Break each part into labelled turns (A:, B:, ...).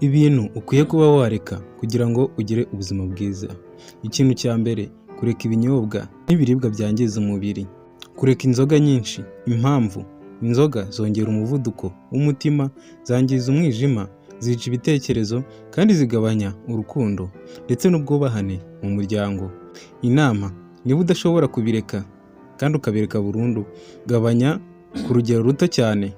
A: Ibintu ukwiye kuba wareka kugira ngo ugire ubuzima bwiza. Ikintu cya mbere, kureka ibinyobwa n'ibiribwa byangiza umubiri. Kureka inzoga nyinshi. Impamvu: inzoga zongera umuvuduko w'umutima, zangiza umwijima, zica ibitekerezo kandi zigabanya urukundo ndetse n'ubwubahane mu muryango. Inama: niba udashobora kubireka kandi ukabireka burundu, gabanya ku rugero ruto cyane,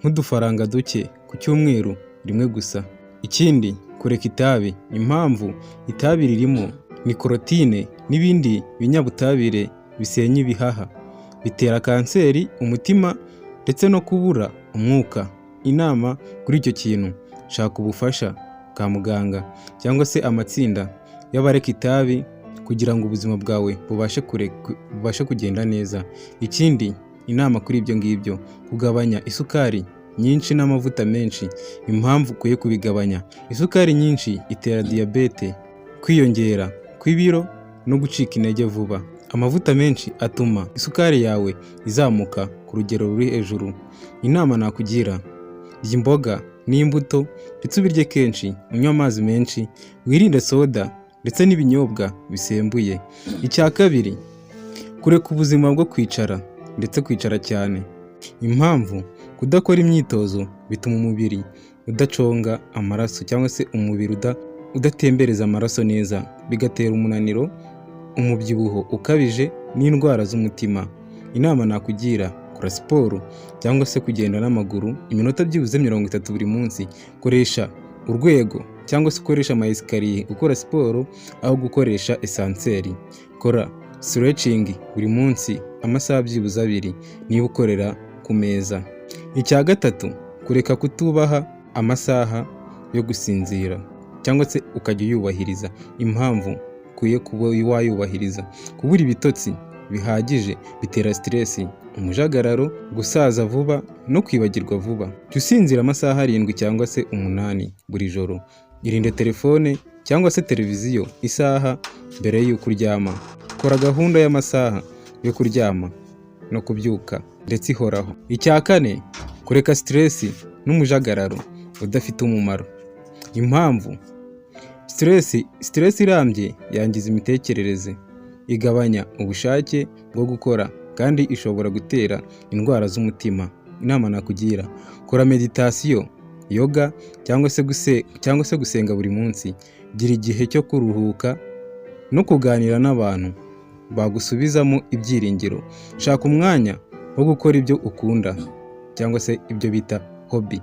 A: nk'udufaranga duke ku cyumweru rimwe gusa. Ikindi, kureka itabi. Impamvu: itabi ririmo nikorotine n'ibindi binyabutabire bisenya ibihaha, bitera kanseri, umutima ndetse no kubura umwuka. Inama kuri icyo kintu: shaka ubufasha bwa muganga cyangwa se amatsinda y'abareka itabi kugira ngo ubuzima bwawe bubashe kugenda neza. Ikindi, inama kuri ibyo ngibyo: kugabanya isukari nyinshi n'amavuta menshi. Impamvu ukwiye kubigabanya: isukari nyinshi itera diyabete, kwiyongera kw'ibiro no gucika intege vuba. Amavuta menshi atuma isukari yawe izamuka ku rugero ruri hejuru. Inama nakugira: rya imboga n'imbuto ndetse ubirye kenshi, unywe amazi menshi, wirinde soda ndetse n'ibinyobwa bisembuye. Icya kabiri, kureka ubuzima bwo kwicara ndetse kwicara cyane. Impamvu: kudakora imyitozo bituma umubiri udaconga amaraso cyangwa se umubiri udatembereza amaraso neza, bigatera umunaniro, umubyibuho ukabije n'indwara z'umutima. Inama nakugira: kora siporo cyangwa se kugenda n'amaguru iminota byibuze 30 buri munsi. Koresha urwego cyangwa se ukoresha ama esikariye ukora siporo aho gukoresha esanseri. Kora stretching buri munsi amasaha byibuze 2 niba ukorera ku meza. Icya gatatu, kureka kutubaha amasaha yo gusinzira cyangwa se ukajya uyubahiriza. Impamvu ukwiye kuba wayubahiriza: kubura ibitotsi bihagije bitera stress, umujagararo, gusaza vuba no kwibagirwa vuba. Jya usinzira amasaha 7 cyangwa se 8 buri joro. Irinde telefone cyangwa se televiziyo isaha mbere y'uko uryama. Kora gahunda y'amasaha yo kuryama no kubyuka ndetse ihoraho. Icya kane, kureka stress n'umujagararo udafite umumaro. Impamvu: stress irambye yangiza imitekerereze, igabanya ubushake bwo gukora kandi ishobora gutera indwara z'umutima. Inama nakugira: kora meditation, yoga cyangwa se gusenga buri munsi. Gira igihe cyo kuruhuka no kuganira n'abantu bagusubizamo ibyiringiro. Shaka umwanya wo gukora ibyo ukunda cyangwa se ibyo bita hobby.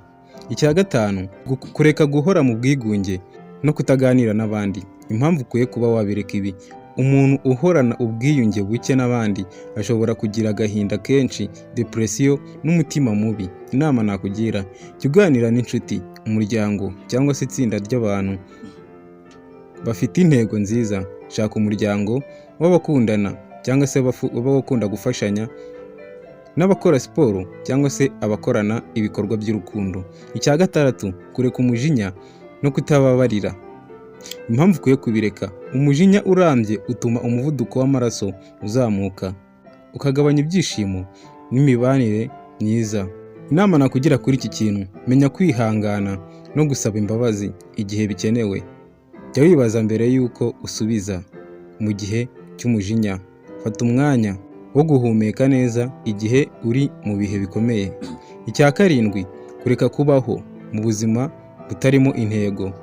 A: Icya gatanu, kureka guhora mu bwigunge no kutaganira n'abandi. Impamvu ukwiye kuba wabireka ibi: umuntu uhorana ubwiyunge buke n'abandi ashobora kugira agahinda kenshi, depression n'umutima mubi. Inama nakugira: jya uganira n'inshuti, umuryango cyangwa se itsinda ry'abantu bafite intego nziza. Shaka umuryango w'abakundana cyangwa se bakunda gufashanya n'abakora siporo cyangwa se abakorana ibikorwa by'urukundo. Icya gatandatu, kureka umujinya no kutababarira. Impamvu ukwiye kubireka: umujinya urambye utuma umuvuduko w'amaraso uzamuka, ukagabanya ibyishimo n'imibanire myiza. Inama nakugira kuri iki kintu: menya kwihangana no gusaba imbabazi igihe bikenewe. Jya wibaza mbere y'uko usubiza. Mu gihe cy'umujinya, fata umwanya wo guhumeka neza igihe uri mu bihe bikomeye. Icya karindwi, kureka kubaho mu buzima butarimo intego.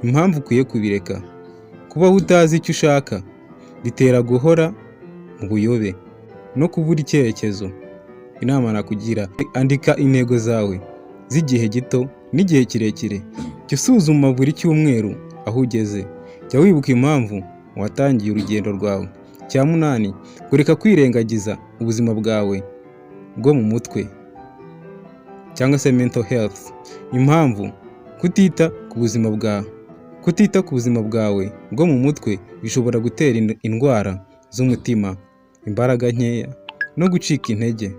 A: Impamvu ukwiye kubireka: kubaho utazi icyo ushaka bitera guhora mu buyobe no kubura icyerekezo. Inama nakugira: andika intego zawe z'igihe gito n'igihe kirekire. Jya usuzuma buri cyumweru aho ugeze. Jya wibuka impamvu watangiye urugendo rwawe. Icya munani, kureka kwirengagiza ubuzima bwawe bwo mu mutwe cyangwa se mental health. Impamvu: kutita ku buzima bwawe bwo mu mutwe bishobora gutera indwara z'umutima, imbaraga nkeya no gucika intege.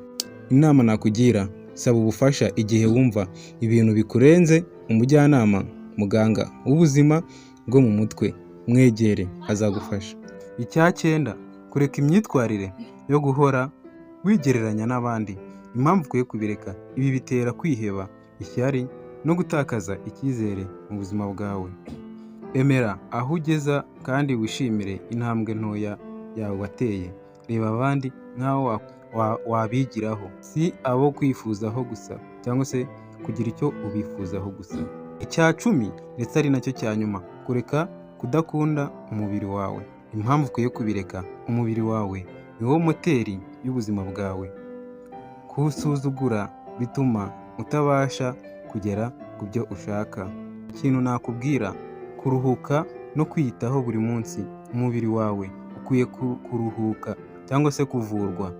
A: Inama nakugira: saba ubufasha igihe wumva ibintu bikurenze. Umujyanama, muganga w'ubuzima bwo mu mutwe, mwegere azagufasha. Icya cyenda, kureka imyitwarire yo guhora wigereranya n'abandi. Impamvu ukwiye kubireka: ibi bitera kwiheba, ishyari no gutakaza icyizere mu buzima bwawe. Emera aho ugeza kandi wishimire intambwe ntoya yawe wateye. Reba abandi nk'aho wabigiraho, si abo kwifuzaho gusa cyangwa se kugira icyo ubifuzaho gusa. Icya cumi ndetse ari nacyo cya nyuma, kureka kudakunda umubiri wawe. Impamvu ukwiye kubireka: umubiri wawe ni wo moteri y'ubuzima bwawe. Kuwusuzugura bituma utabasha kugera ku byo ushaka. Ikintu nakubwira: kuruhuka no kwiyitaho buri munsi. Umubiri wawe ukwiye kuruhuka cyangwa se kuvurwa.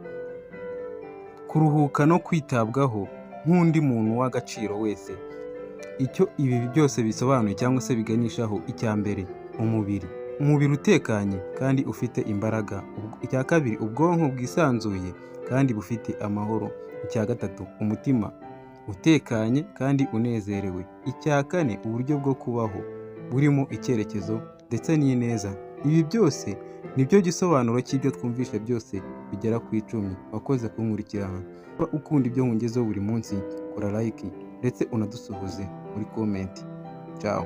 A: Kuruhuka no kwitabwaho nk'undi muntu w'agaciro wese. Icyo ibi byose bisobanuye cyangwa se biganishaho: icya mbere, umubiri utekanye kandi ufite imbaraga. Icya kabiri, ubwonko bwisanzuye kandi bufite amahoro. Icya gatatu, umutima utekanye kandi unezerewe. Icya kane, uburyo bwo kubaho burimo icyerekezo ndetse n'ineza. Ibi byose nibyo gisobanuro cy'ibyo twumvishe byose bigera ku 10. Wakoze kunkurikirana. Ukunda ibyo nkugezeho buri munsi, kora like ndetse unadusuhuze muri comment. Ciao.